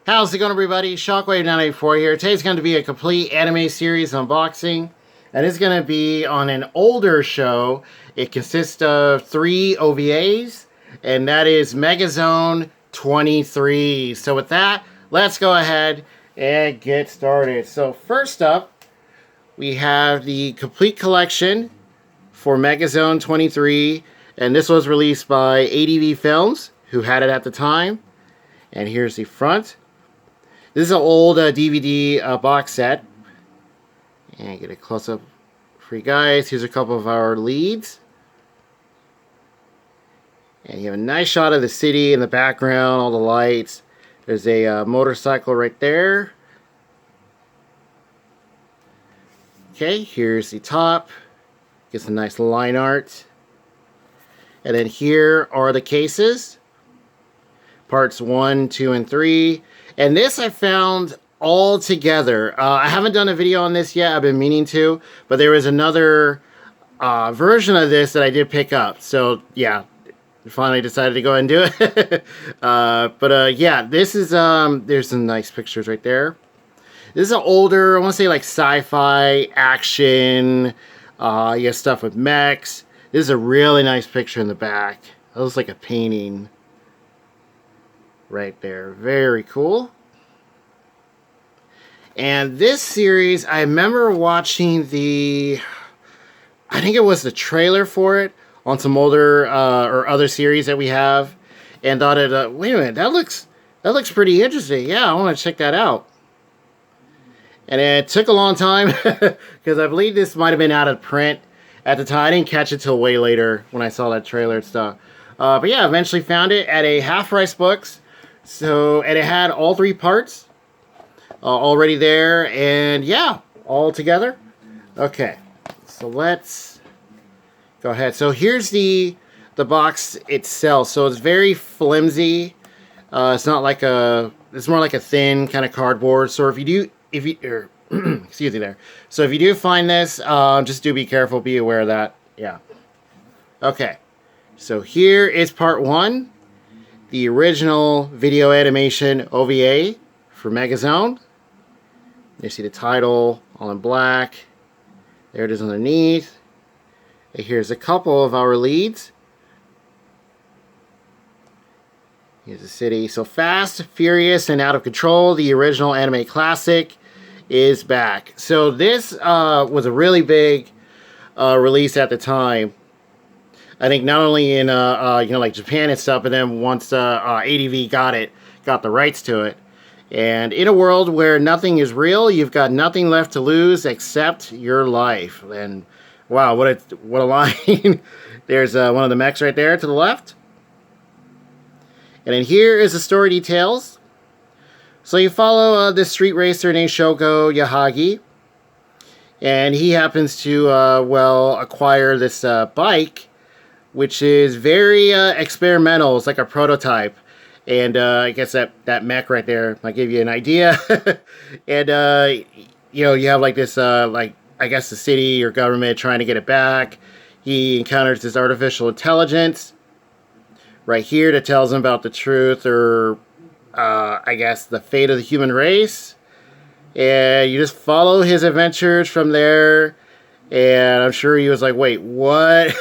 How's it going, everybody? Shockwave984 here. Today's going to be a complete anime series unboxing, and it's going to be on an older show. It consists of 3 OVAs, and that is Megazone 23. So with that, let's go ahead and get started. So first up, we have the complete collection for Megazone 23, and this was released by ADV Films, who had it at the time. And here's the front. This is an old DVD box set. And get a close-up for you guys. Here's a couple of our leads. And you have a nice shot of the city in the background, all the lights. There's a motorcycle right there. Okay, here's the top. Get some nice line art. And then here are the cases. Parts 1, 2, and 3. And this I found all together. I haven't done a video on this yet. I've been meaning to. But there was another version of this that I did pick up. So, yeah. Finally decided to go ahead and do it. Yeah. This is, there's some nice pictures right there. This is an older, I want to say like sci-fi, action, yeah, stuff with mechs. This is a really nice picture in the back. It looks like a painting. Right there. Very cool. And this series, I remember watching I think it was the trailer for it on some older or other series that we have, and thought wait a minute, that looks pretty interesting. Yeah, I want to check that out. And it took a long time because I believe this might have been out of print at the time. I didn't catch it till way later when I saw that trailer and stuff. But yeah, eventually found it at a Half Price Books. So, and it had all 3 parts already there, and yeah, all together. Okay, so let's go ahead. So here's the box itself. So it's very flimsy. It's not like it's more like a thin kind of cardboard. So excuse me there. So if you do find this, just do be careful, be aware of that. Yeah. Okay, so here is part 1. The original video animation OVA for Megazone. You see the title all in black. There it is underneath. And here's a couple of our leads. Here's the city. So Fast, Furious, and Out of Control, the original anime classic, is back. So this was a really big release at the time. I think not only in like Japan and stuff, but then once ADV got the rights to it. And in a world where nothing is real, you've got nothing left to lose except your life. And wow, what a line! There's one of the mechs right there to the left. And then here is the story details. So you follow this street racer named Shogo Yahagi, and he happens to acquire this bike, which is very experimental. It's like a prototype. And I guess that mech right there might give you an idea. And, you have like this, I guess the city or government trying to get it back. He encounters this artificial intelligence right here that tells him about the truth or, I guess, the fate of the human race. And you just follow his adventures from there. And I'm sure he was like, wait, what?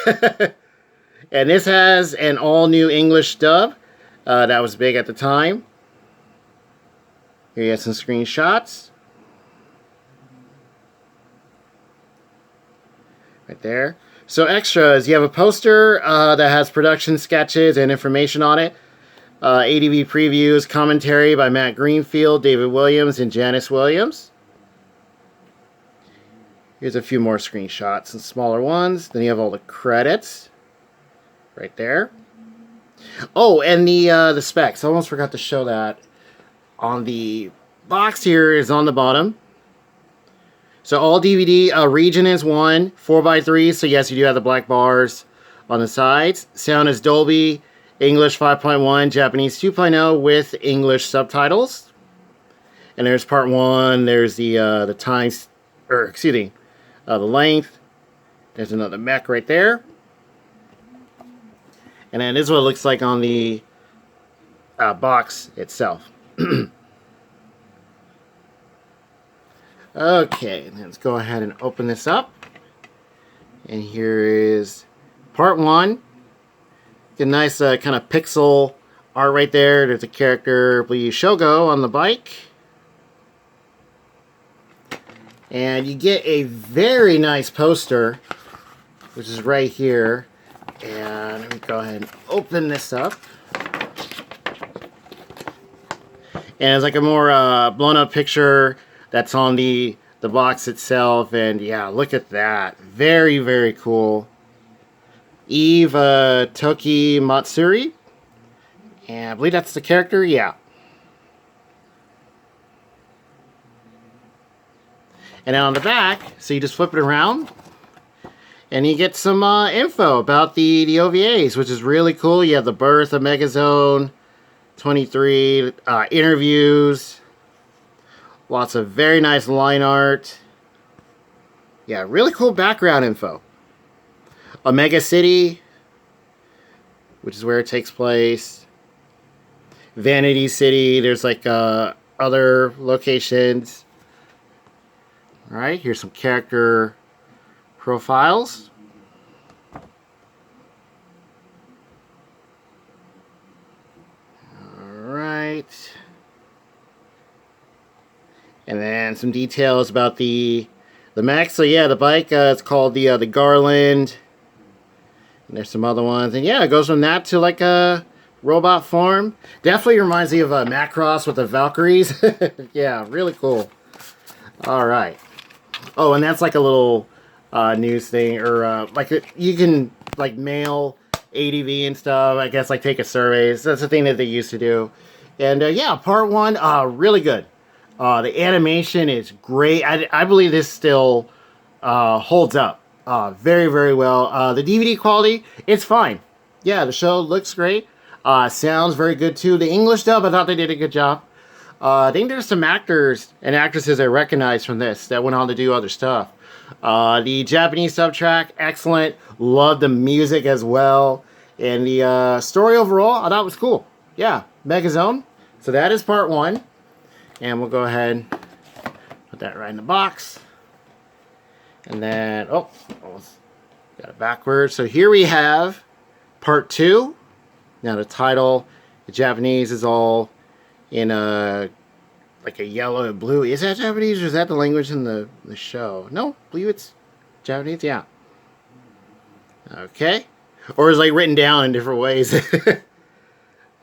And this has an all-new English dub. That was big at the time. Here you have some screenshots. Right there. So extras. You have a poster that has production sketches and information on it. ADV previews, commentary by Matt Greenfield, David Williams, and Janice Williams. Here's a few more screenshots and smaller ones. Then you have all the credits. Right there. Oh, and the specs. I almost forgot to show that. On the box here is on the bottom. So all DVD region is 1, 4x3. So yes, you do have the black bars on the sides. Sound is Dolby, English 5.1, Japanese 2.0 with English subtitles. And there's part 1. There's the times, or excuse me, the length. There's another mech right there. And then this is what it looks like on the box itself. Okay, let's go ahead and open this up. And here is part 1. A nice kind of pixel art right there. There's a character, I believe, Shogo on the bike. And you get a very nice poster, which is right here. And let me go ahead and open this up. And it's like a more blown up picture that's on the box itself. And yeah, look at that. Very, very cool. Eve Toki Matsuri. And I believe that's the character. Yeah. And on the back, so you just flip it around. And you get some info about the OVAs, which is really cool. You have the birth of Megazone 23, interviews, lots of very nice line art. Yeah, really cool background info. Omega City, which is where it takes place. Vanity City, there's like other locations. Alright, here's some character profiles. Alright. And then some details about the mech. So yeah, the bike, it's called the Garland. And there's some other ones. And yeah, it goes from that to like a robot form. Definitely reminds me of Macross with the Valkyries. Yeah, really cool. Alright. Oh, and that's like a little news thing, or like you can like mail ADV and stuff. I guess like take a survey. So that's the thing that they used to do. And yeah, part 1, really good. The animation is great. I believe this still holds up very, very well. The DVD quality, it's fine. Yeah, the show looks great. Sounds very good too. The English dub, I thought they did a good job. I think there's some actors and actresses I recognize from this that went on to do other stuff. The Japanese subtrack, excellent. Love the music as well. And the story overall, I thought was cool. Yeah, Megazone. So that is part 1. And we'll go ahead and put that right in the box. And then, got it backwards. So here we have part 2. Now the title, the Japanese is all in like a yellow and blue. Is that Japanese or is that the language in the show? No, I believe it's Japanese, yeah. Okay. Or it's like written down in different ways.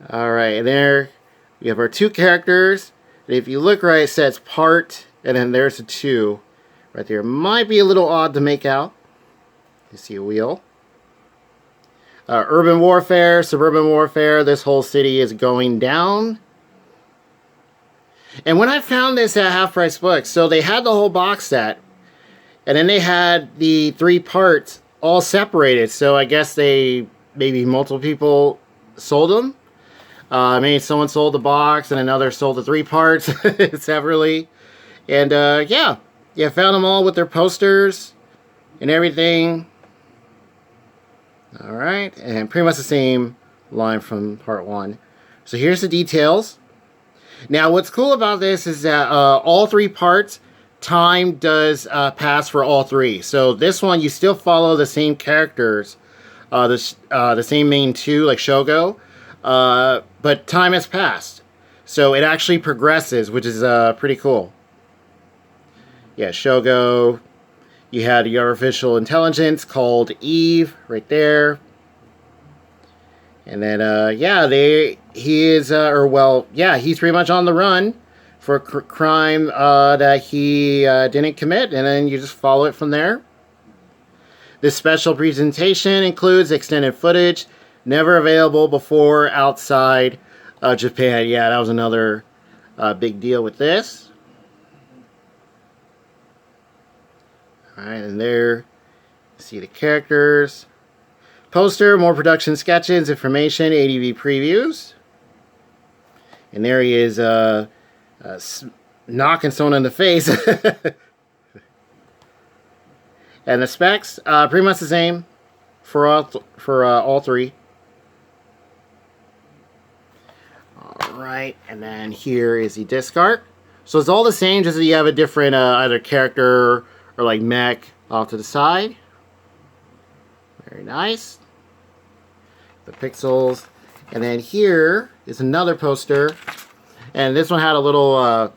Alright, and there we have our 2 characters. And if you look right, it says part, and then there's a 2 right there. Might be a little odd to make out. You see a wheel. Urban warfare, suburban warfare. This whole city is going down. And when I found this at Half Price Books, so they had the whole box set, and then they had the 3 parts all separated. So I guess maybe multiple people sold them. Maybe someone sold the box and another sold the 3 parts separately. And yeah, found them all with their posters and everything. Alright, and pretty much the same line from part 1. So here's the details. Now what's cool about this is that all 3 parts, time does pass for all 3. So this one, you still follow the same characters, the same main 2, like Shogo. But time has passed. So it actually progresses, which is pretty cool. Yeah, Shogo. You had the artificial intelligence called Eve right there. And then, yeah, he's pretty much on the run for crime that he didn't commit. And then you just follow it from there. This special presentation includes extended footage never available before outside Japan. Yeah, that was another big deal with this. Alright, and there you see the characters. Poster, more production sketches, information, ADV previews. And there he is knocking someone in the face. And the specs, pretty much the same for all 3. Alright, and then here is the disc art, So it's all the same, just that you have a different either character or like mech off to the side. Very nice. The pixels. And then here is another poster. And this one had a little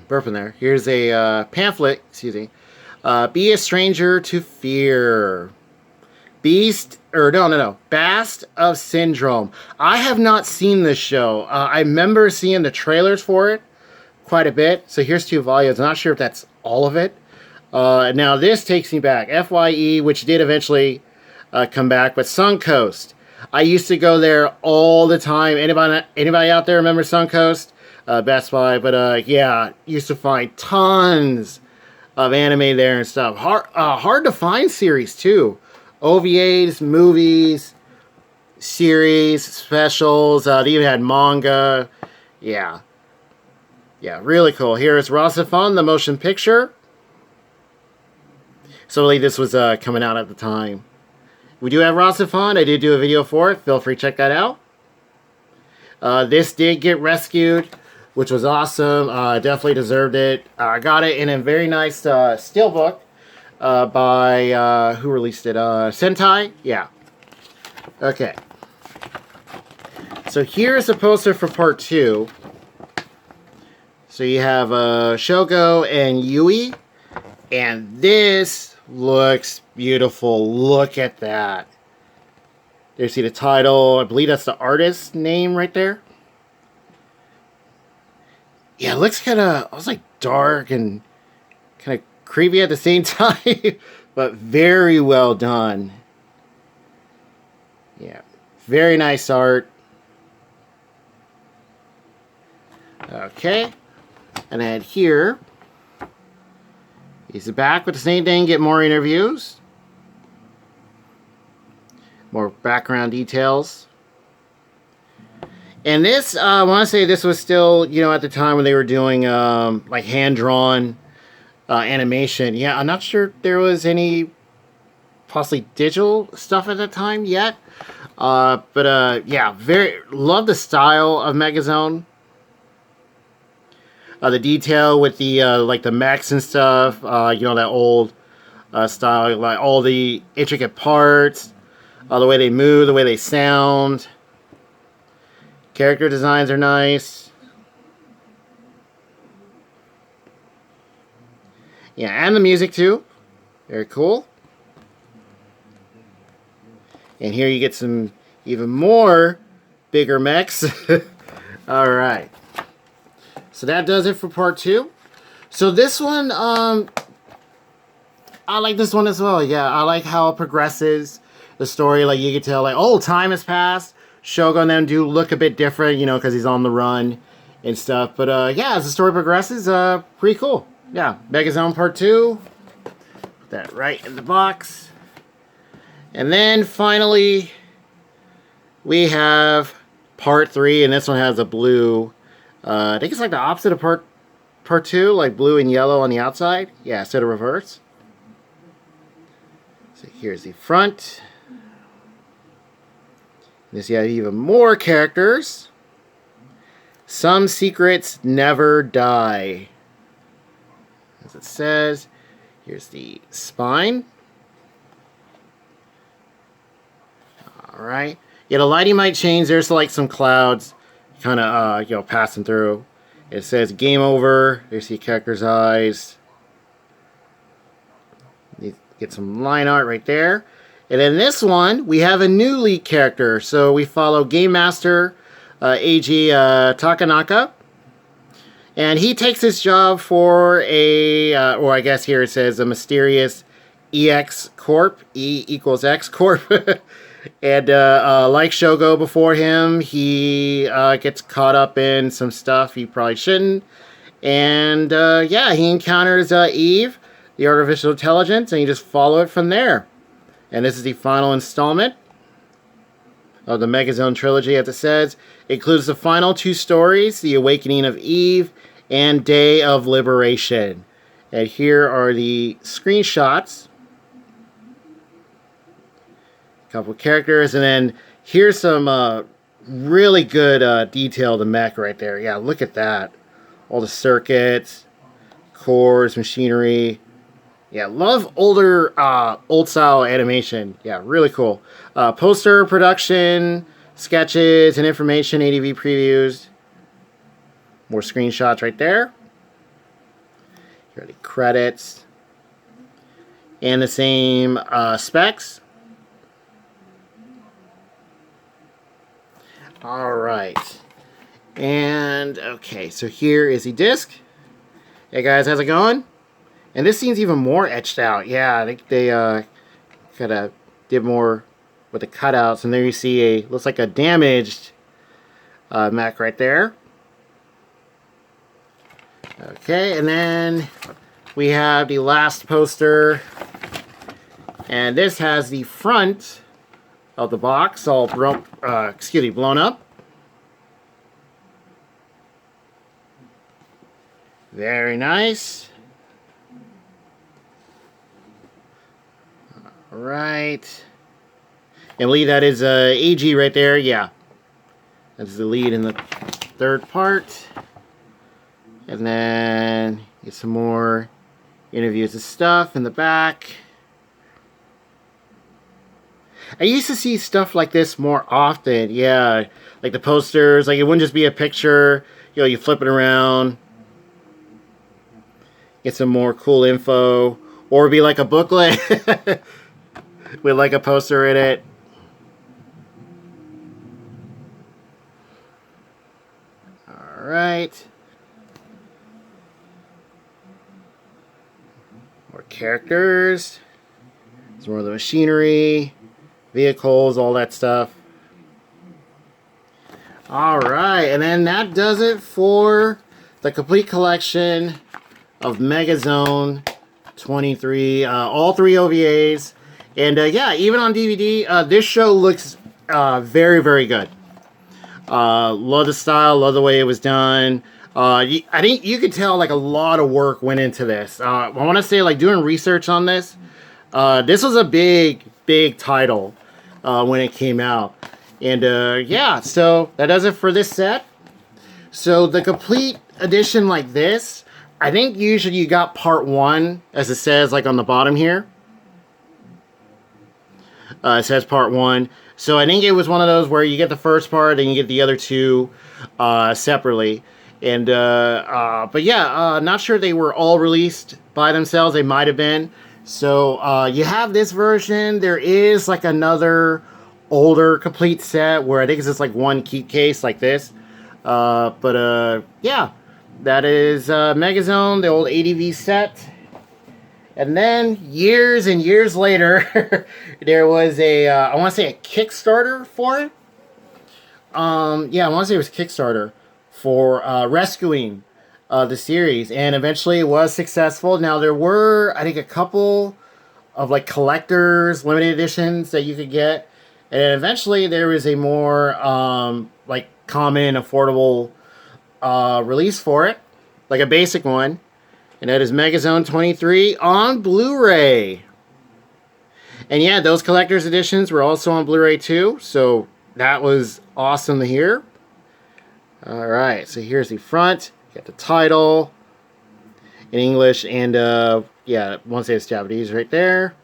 burp in there. Here's a pamphlet, excuse me. Be a stranger to fear. Bast of Syndrome. I have not seen this show. I remember seeing the trailers for it quite a bit. So here's 2 volumes. I'm not sure if that's all of it. Now this takes me back. FYE, which did eventually come back, but Suncoast. I used to go there all the time. Anybody out there remember Suncoast? Best Buy. But yeah, used to find tons of anime there and stuff. Hard to find series too. OVAs, movies, series, specials. They even had manga. Yeah. Yeah, really cool. Here is Rasifun, the motion picture. So really this was coming out at the time. We do have Rasifun. I did do a video for it. Feel free to check that out. This did get rescued, which was awesome. Definitely deserved it. I got it in a very nice steelbook. By, who released it? Sentai? Yeah. Okay. So here's a poster for part 2. So you have Shogo and Yui. And this looks beautiful. Look at that. There you see the title. I believe that's the artist's name right there. Yeah, it looks kind of, I was like dark and kind of creepy at the same time, but very well done. Yeah, very nice art. Okay, and then here, he's back with the same thing, get more interviews. More background details. And this, I want to say this was still, you know, at the time when they were doing like hand-drawn animation. Yeah, I'm not sure there was any possibly digital stuff at that time yet. But yeah, love the style of Megazone. The detail with the like the mechs and stuff. You know, that old style, like all the intricate parts, the way they move, the way they sound. Character designs are nice. Yeah, and the music too. Very cool. And here you get some even more bigger mechs. Alright. So that does it for part 2. So this one, I like this one as well. Yeah, I like how it progresses. The story, like you can tell, like, oh, time has passed. Shogo and them do look a bit different, you know, because he's on the run and stuff. But yeah, as the story progresses, pretty cool. Yeah, Megazone Part 2. Put that right in the box. And then finally, we have Part 3, and this one has a blue. I think it's like the opposite of Part 2, like blue and yellow on the outside. Yeah, instead of reverse. So here's the front. This you have even more characters. Some secrets never die. As it says, here's the spine. Alright. Yeah, the lighting might change. There's like some clouds kind of, you know, passing through. It says game over. There's the character's eyes. You get some line art right there. And in this one, we have a new lead character. So we follow Game Master Eiji Takanaka. And he takes his job for a, or I guess here it says a mysterious EX Corp. E equals X Corp. And like Shogo before him, he gets caught up in some stuff he probably shouldn't. And yeah, he encounters Eve, the artificial intelligence, and you just follow it from there. And this is the final installment of the Megazone trilogy, as it says. It includes the final 2 stories, The Awakening of Eve and Day of Liberation. And here are the screenshots. A couple characters, and then here's some really good detail to mech right there. Yeah, look at that. all the circuits, cores, machinery. Yeah, love older, old style animation. Yeah, really cool. Poster production, sketches, and information, ADV previews. More screenshots right there. Here are the credits. And the same specs. Alright. And, okay, so here is the disc. Hey guys, how's it going? And this seems even more etched out. Yeah, I think they kind of did more with the cutouts. And there you see a, looks like a damaged mech right there. Okay, and then we have the last poster. And this has the front of the box all blown up. Very nice. All right. And I believe that is AG right there. Yeah. That's the lead in the third part. And then get some more interviews and stuff in the back. I used to see stuff like this more often. Yeah. Like the posters. Like it wouldn't just be a picture. You know, you flip it around. Get some more cool info. Or be like a booklet. With like a poster in it. Alright. More characters. There's more of the machinery. Vehicles, all that stuff. Alright, and then that does it for the complete collection of Megazone 23. All 3 OVAs. And yeah, even on DVD, this show looks very, very good. Love the style, love the way it was done. I think you could tell like a lot of work went into this. I want to say like doing research on this. This was a big title when it came out. And yeah, so that does it for this set. So the complete edition like this, I think usually you got part 1, as it says like on the bottom here. It says part 1. So I think it was one of those where you get the first part and you get the other 2 separately. And but yeah, not sure they were all released by themselves. They might have been. So you have this version. There is like another older complete set where I think it's just like one keep case like this. But yeah, that is Megazone, the old ADV set. And then years and years later, there was a I want to say a Kickstarter for it. Yeah, I want to say it was Kickstarter for rescuing the series, and eventually it was successful. Now there were, I think, a couple of like collectors limited editions that you could get, and then eventually there was a more like common affordable release for it, like a basic one, and that is Megazone 23 on Blu-ray. And yeah, those collector's editions were also on Blu-ray too, so that was awesome to hear. Alright, so here's the front. You got the title in English, and yeah, I want to say it's Japanese right there.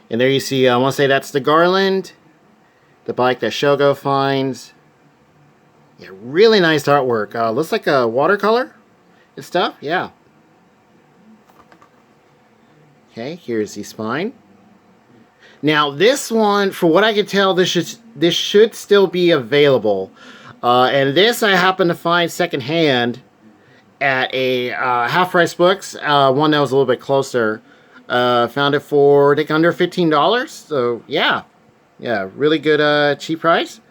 And there you see, I want to say that's the Garland, the bike that Shogo finds. Yeah, really nice artwork. Looks like a watercolor and stuff, yeah. Okay, here's the spine. Now this one, for what I can tell, this should still be available. And this I happened to find secondhand at a Half Price Books, one that was a little bit closer. Found it for I think under $15. So yeah, really good cheap price.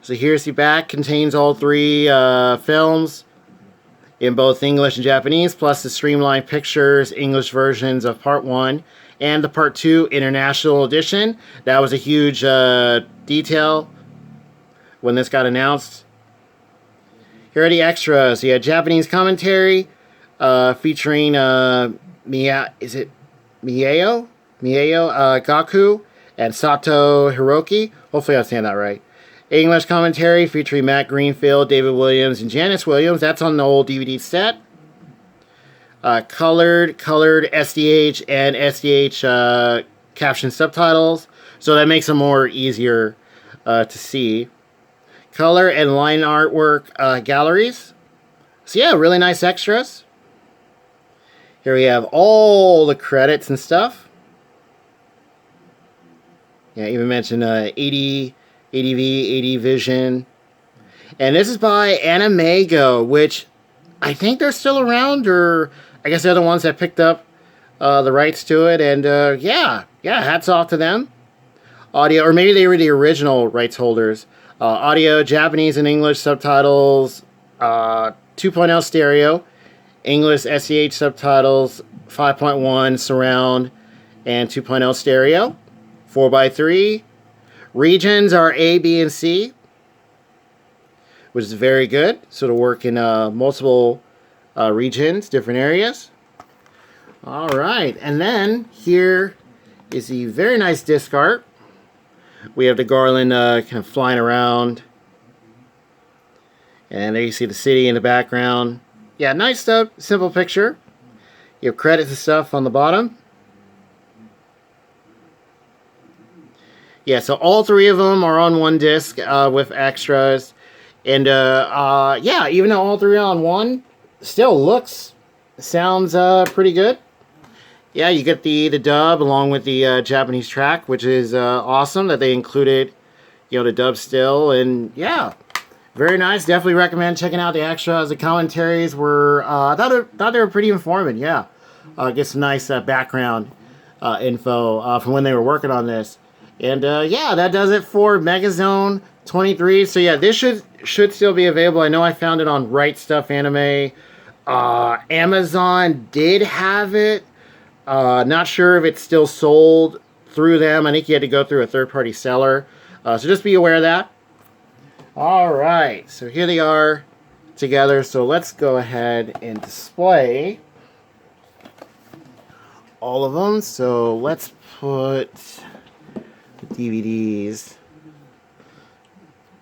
So here's the back, contains all 3 films in both English and Japanese, plus the streamlined pictures, English versions of Part 1 and the Part 2 International Edition. That was a huge detail when this got announced. Here are the extras. You had Japanese commentary featuring is it Mieo Gaku and Sato Hiroki. Hopefully I'm saying that right. English commentary featuring Matt Greenfield, David Williams, and Janice Williams. That's on the old DVD set. Colored SDH and SDH caption subtitles, so that makes them more easier to see. Color and line artwork galleries. So yeah, really nice extras. Here we have all the credits and stuff. Yeah, even mentioned 80 ADV, AD Vision. And this is by Animego, which I think they're still around, or I guess they're the ones that picked up the rights to it. And yeah, hats off to them. Audio, or maybe they were the original rights holders. Audio, Japanese and English subtitles, 2.0 stereo, English SEH subtitles, 5.1 surround, and 2.0 stereo, 4x3. Regions are A, B, and C, which is very good. So to work in multiple regions, different areas. All right, and then here is the very nice disc art. We have the garland kind of flying around. And there you see the city in the background. Yeah, nice stuff, simple picture. You have credits and stuff on the bottom. Yeah, so all three of them are on one disc with extras. And yeah, even though all three are on one, still sounds pretty good. Yeah, you get the dub along with the Japanese track, which is awesome that they included, you know, the dub still. And yeah, very nice. Definitely recommend checking out the extras. The commentaries were, I thought they were pretty informative. Yeah, get some nice background info from when they were working on this. And yeah, that does it for Megazone 23. So yeah, this should still be available. I know I found it on Right Stuff Anime. Amazon did have it. Not sure if it's still sold through them. I think you had to go through a third-party seller. So just be aware of that. Alright, so here they are together. So let's go ahead and display all of them. So let's put the DVDs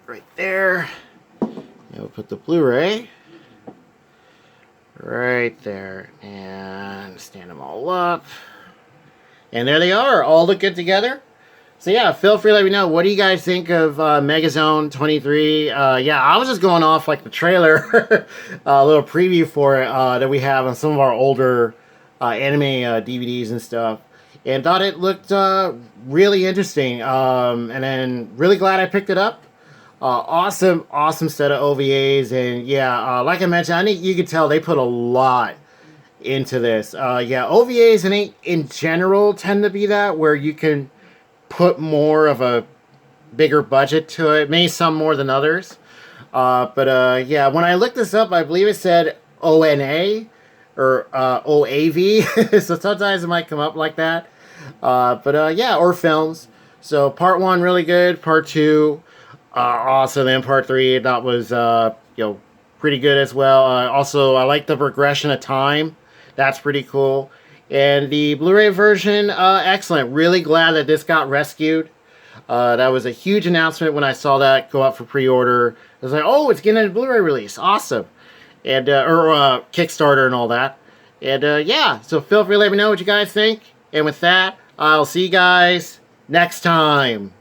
right there. And we'll put the Blu-ray right there, and stand them all up, and there they are, all look good together. So yeah, feel free to let me know, what do you guys think of Megazone 23? Yeah, I was just going off like the trailer, a little preview for it that we have on some of our older anime DVDs and stuff, and thought it looked really interesting, and then really glad I picked it up. Awesome set of OVAs, and yeah, like I mentioned, I think you could tell they put a lot into this. Yeah, OVAs in general tend to be that, where you can put more of a bigger budget to it, maybe some more than others. But yeah, when I looked this up, I believe it said ONA or OAV, so sometimes it might come up like that. But yeah, or films. So part 1 really good, part 2 awesome, and part 3 that was you know, pretty good as well. Also, I like the progression of time. That's pretty cool. And the Blu-ray version, excellent. Really glad that this got rescued. That was a huge announcement when I saw that go up for pre-order. I was like, oh, it's getting a Blu-ray release. Awesome. And or Kickstarter and all that. And yeah, so feel free to let me know what you guys think. And with that, I'll see you guys next time.